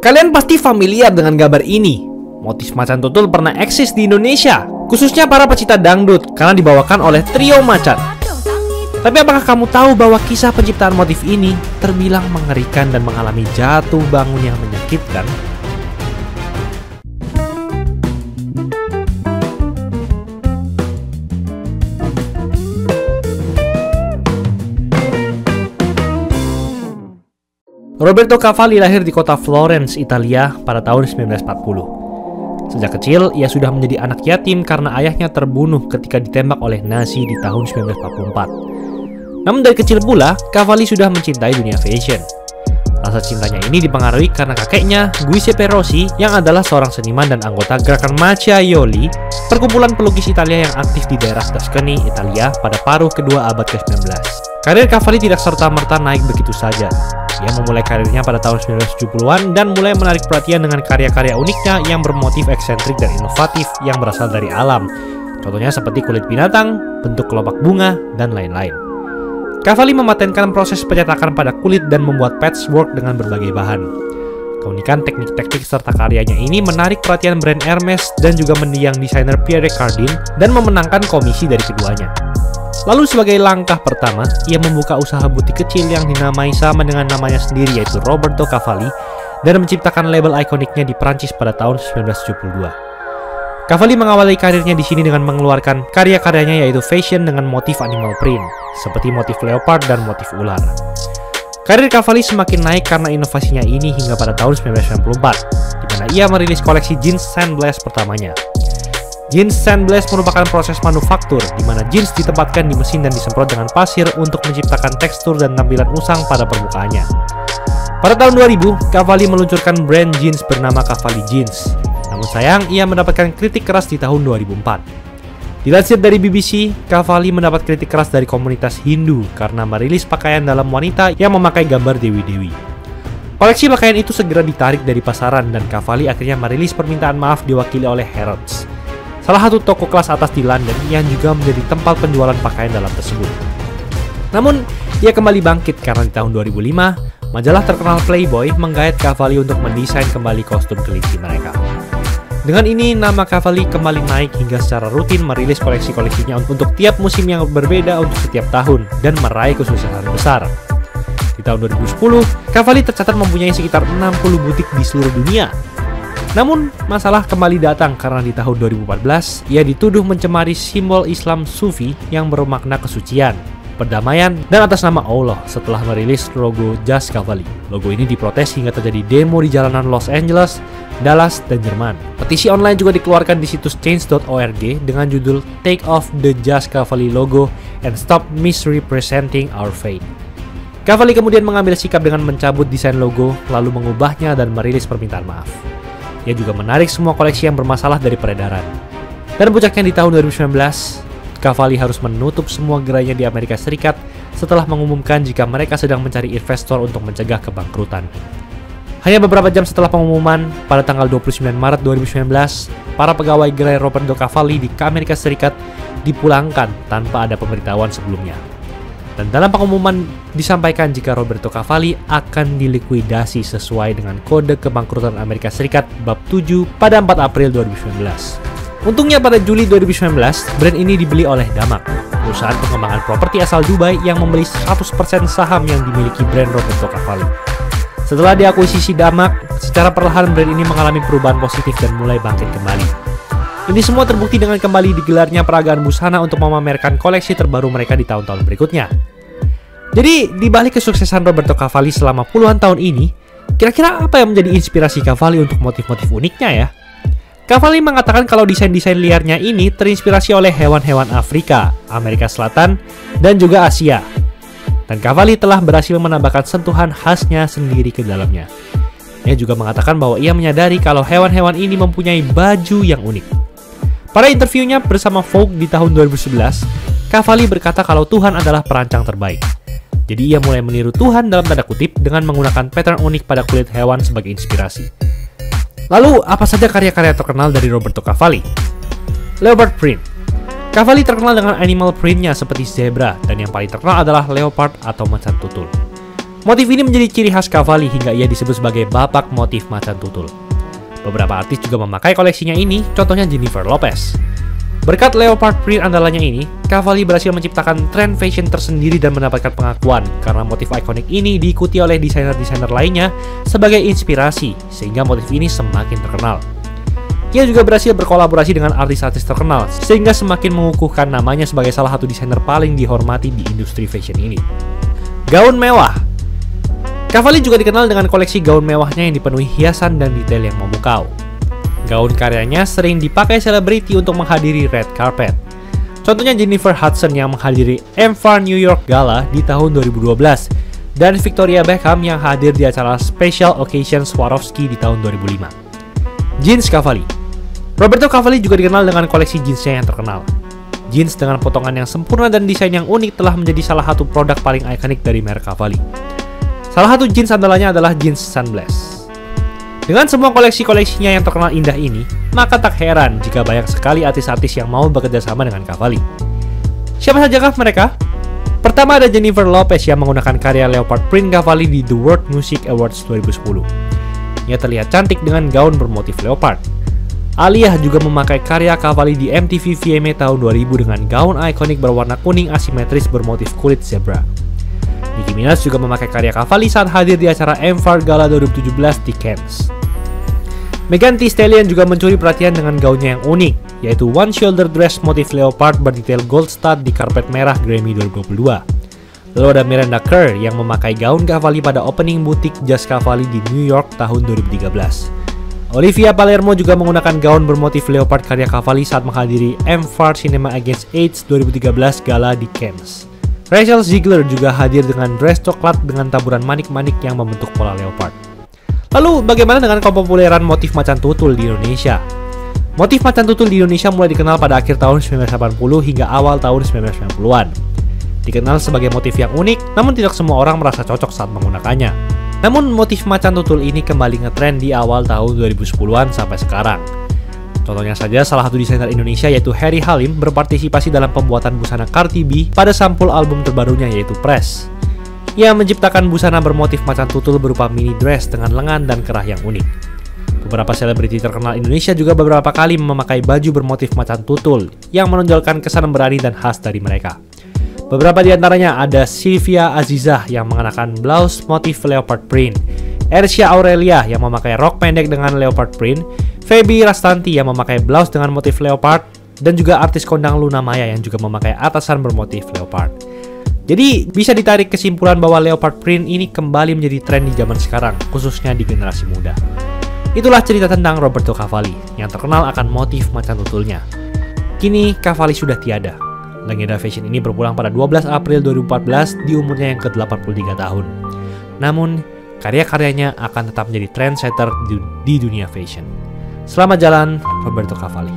Kalian pasti familiar dengan gambar ini. Motif macan tutul pernah eksis di Indonesia, khususnya para pecinta dangdut karena dibawakan oleh trio macan. Tapi apakah kamu tahu bahwa kisah penciptaan motif ini terbilang mengerikan dan mengalami jatuh bangun yang menyakitkan? Roberto Cavalli lahir di kota Florence, Italia pada tahun 1940. Sejak kecil, ia sudah menjadi anak yatim karena ayahnya terbunuh ketika ditembak oleh Nazi di tahun 1944. Namun dari kecil pula, Cavalli sudah mencintai dunia fashion. Rasa cintanya ini dipengaruhi karena kakeknya, Giuseppe Rossi, yang adalah seorang seniman dan anggota gerakan Macchiaioli, perkumpulan pelukis Italia yang aktif di daerah Tuscany, Italia pada paruh kedua abad ke-19. Karir Cavalli tidak serta-merta naik begitu saja. Ia memulai karirnya pada tahun 1970-an dan mulai menarik perhatian dengan karya-karya uniknya yang bermotif eksentrik dan inovatif yang berasal dari alam. Contohnya seperti kulit binatang, bentuk kelopak bunga, dan lain-lain. Cavalli mematenkan proses pencetakan pada kulit dan membuat patchwork dengan berbagai bahan. Keunikan teknik-teknik serta karyanya ini menarik perhatian brand Hermes dan juga mendiang desainer Pierre Cardin dan memenangkan komisi dari keduanya. Lalu sebagai langkah pertama, ia membuka usaha butik kecil yang dinamai sama dengan namanya sendiri yaitu Roberto Cavalli dan menciptakan label ikoniknya di Prancis pada tahun 1972. Cavalli mengawali karirnya di sini dengan mengeluarkan karya-karyanya yaitu fashion dengan motif animal print, seperti motif leopard dan motif ular. Karir Cavalli semakin naik karena inovasinya ini hingga pada tahun 1994, di mana ia merilis koleksi jeans Sandblast pertamanya. Jeans Sandblast merupakan proses manufaktur di mana jeans ditempatkan di mesin dan disemprot dengan pasir untuk menciptakan tekstur dan tampilan usang pada permukaannya. Pada tahun 2000, Cavalli meluncurkan brand jeans bernama Cavalli Jeans. Namun sayang, ia mendapatkan kritik keras di tahun 2004. Dilansir dari BBC, Cavalli mendapat kritik keras dari komunitas Hindu karena merilis pakaian dalam wanita yang memakai gambar dewi-dewi. Koleksi pakaian itu segera ditarik dari pasaran dan Cavalli akhirnya merilis permintaan maaf diwakili oleh Harrods, salah satu toko kelas atas di London yang juga menjadi tempat penjualan pakaian dalam tersebut. Namun, ia kembali bangkit karena di tahun 2005, majalah terkenal Playboy menggait Cavalli untuk mendesain kembali kostum kelinci mereka. Dengan ini, nama Cavalli kembali naik hingga secara rutin merilis koleksi-koleksinya untuk tiap musim yang berbeda untuk setiap tahun dan meraih kesuksesan besar. Di tahun 2010, Cavalli tercatat mempunyai sekitar 60 butik di seluruh dunia. Namun, masalah kembali datang karena di tahun 2014, ia dituduh mencemari simbol Islam Sufi yang bermakna kesucian, perdamaian, dan atas nama Allah setelah merilis logo jas Cavalli. Logo ini diprotes hingga terjadi demo di jalanan Los Angeles, Dallas, dan Jerman. Petisi online juga dikeluarkan di situs change.org dengan judul Take Off the Jas Cavalli Logo and Stop Misrepresenting Our Faith. Cavalli kemudian mengambil sikap dengan mencabut desain logo, lalu mengubahnya dan merilis permintaan maaf. Ia juga menarik semua koleksi yang bermasalah dari peredaran. Dan puncaknya di tahun 2019, Cavalli harus menutup semua gerainya di Amerika Serikat setelah mengumumkan jika mereka sedang mencari investor untuk mencegah kebangkrutan. Hanya beberapa jam setelah pengumuman, pada tanggal 29 Maret 2019, para pegawai gerai Roberto Cavalli di Amerika Serikat dipulangkan tanpa ada pemberitahuan sebelumnya. Dan dalam pengumuman disampaikan jika Roberto Cavalli akan dilikuidasi sesuai dengan Kode Kebangkrutan Amerika Serikat bab 7 pada 4 April 2019. Untungnya pada Juli 2019, brand ini dibeli oleh Damak, perusahaan pengembangan properti asal Dubai yang membeli 100% saham yang dimiliki brand Roberto Cavalli. Setelah diakuisisi Damak, secara perlahan brand ini mengalami perubahan positif dan mulai bangkit kembali. Ini semua terbukti dengan kembali digelarnya peragaan busana untuk memamerkan koleksi terbaru mereka di tahun-tahun berikutnya. Jadi, di balik kesuksesan Roberto Cavalli selama puluhan tahun ini, kira-kira apa yang menjadi inspirasi Cavalli untuk motif-motif uniknya ya? Cavalli mengatakan kalau desain-desain liarnya ini terinspirasi oleh hewan-hewan Afrika, Amerika Selatan, dan juga Asia. Dan Cavalli telah berhasil menambahkan sentuhan khasnya sendiri ke dalamnya. Ia juga mengatakan bahwa ia menyadari kalau hewan-hewan ini mempunyai baju yang unik. Pada interviewnya bersama Vogue di tahun 2011, Cavalli berkata kalau Tuhan adalah perancang terbaik. Jadi ia mulai meniru Tuhan dalam tanda kutip dengan menggunakan pattern unik pada kulit hewan sebagai inspirasi. Lalu, apa saja karya-karya terkenal dari Roberto Cavalli? Leopard print. Cavalli terkenal dengan animal printnya seperti zebra, dan yang paling terkenal adalah leopard atau macan tutul. Motif ini menjadi ciri khas Cavalli hingga ia disebut sebagai bapak motif macan tutul. Beberapa artis juga memakai koleksinya ini, contohnya Jennifer Lopez. Berkat leopard print andalannya ini, Cavalli berhasil menciptakan tren fashion tersendiri dan mendapatkan pengakuan karena motif ikonik ini diikuti oleh desainer-desainer lainnya sebagai inspirasi, sehingga motif ini semakin terkenal. Ia juga berhasil berkolaborasi dengan artis-artis terkenal, sehingga semakin mengukuhkan namanya sebagai salah satu desainer paling dihormati di industri fashion ini. Gaun mewah. Cavalli juga dikenal dengan koleksi gaun mewahnya yang dipenuhi hiasan dan detail yang memukau. Gaun karyanya sering dipakai selebriti untuk menghadiri red carpet. Contohnya Jennifer Hudson yang menghadiri M4 New York Gala di tahun 2012 dan Victoria Beckham yang hadir di acara Special Occasion Swarovski di tahun 2005. Jeans Cavalli. Roberto Cavalli juga dikenal dengan koleksi jeansnya yang terkenal. Jeans dengan potongan yang sempurna dan desain yang unik telah menjadi salah satu produk paling ikonik dari merek Cavalli. Salah satu jeans andalannya adalah jeans Sunblast. Dengan semua koleksi-koleksinya yang terkenal indah ini, maka tak heran jika banyak sekali artis-artis yang mau bekerja sama dengan Cavalli. Siapa sajakah mereka? Pertama ada Jennifer Lopez yang menggunakan karya leopard print Cavalli di The World Music Awards 2010. Ia terlihat cantik dengan gaun bermotif leopard. Aaliyah juga memakai karya Cavalli di MTV VMA tahun 2000 dengan gaun ikonik berwarna kuning asimetris bermotif kulit zebra. Nicki Minaj juga memakai karya Cavalli saat hadir di acara M4 Gala 2017 di Cannes. Megan Thee Stallion juga mencuri perhatian dengan gaunnya yang unik, yaitu one shoulder dress motif leopard berdetail gold stud di karpet merah Grammy 2022. Lalu ada Miranda Kerr yang memakai gaun Cavalli pada opening butik jas Cavalli di New York tahun 2013. Olivia Palermo juga menggunakan gaun bermotif leopard karya Cavalli saat menghadiri M4 Cinema Against AIDS 2013 Gala di Cannes. Rachel Ziegler juga hadir dengan dress coklat dengan taburan manik-manik yang membentuk pola leopard. Lalu, bagaimana dengan kepopuleran motif macan tutul di Indonesia? Motif macan tutul di Indonesia mulai dikenal pada akhir tahun 1980 hingga awal tahun 1990-an. Dikenal sebagai motif yang unik, namun tidak semua orang merasa cocok saat menggunakannya. Namun, motif macan tutul ini kembali ngetren di awal tahun 2010-an sampai sekarang. Contohnya saja salah satu desainer Indonesia yaitu Harry Halim berpartisipasi dalam pembuatan busana Cardi B pada sampul album terbarunya yaitu Press. Ia menciptakan busana bermotif macan tutul berupa mini dress dengan lengan dan kerah yang unik. Beberapa selebriti terkenal Indonesia juga beberapa kali memakai baju bermotif macan tutul yang menonjolkan kesan berani dan khas dari mereka. Beberapa di antaranya ada Sylvia Azizah yang mengenakan blouse motif leopard print, Ersya Aurelia yang memakai rok pendek dengan leopard print, Feby Rastanti yang memakai blouse dengan motif leopard, dan juga artis kondang Luna Maya yang juga memakai atasan bermotif leopard. Jadi bisa ditarik kesimpulan bahwa leopard print ini kembali menjadi tren di zaman sekarang, khususnya di generasi muda. Itulah cerita tentang Roberto Cavalli yang terkenal akan motif macan tutulnya. Kini Cavalli sudah tiada. Legenda fashion ini berpulang pada 12 April 2014 di umurnya yang ke-83 tahun. Namun, karya-karyanya akan tetap menjadi trendsetter di dunia fashion. Selamat jalan, Roberto Cavalli.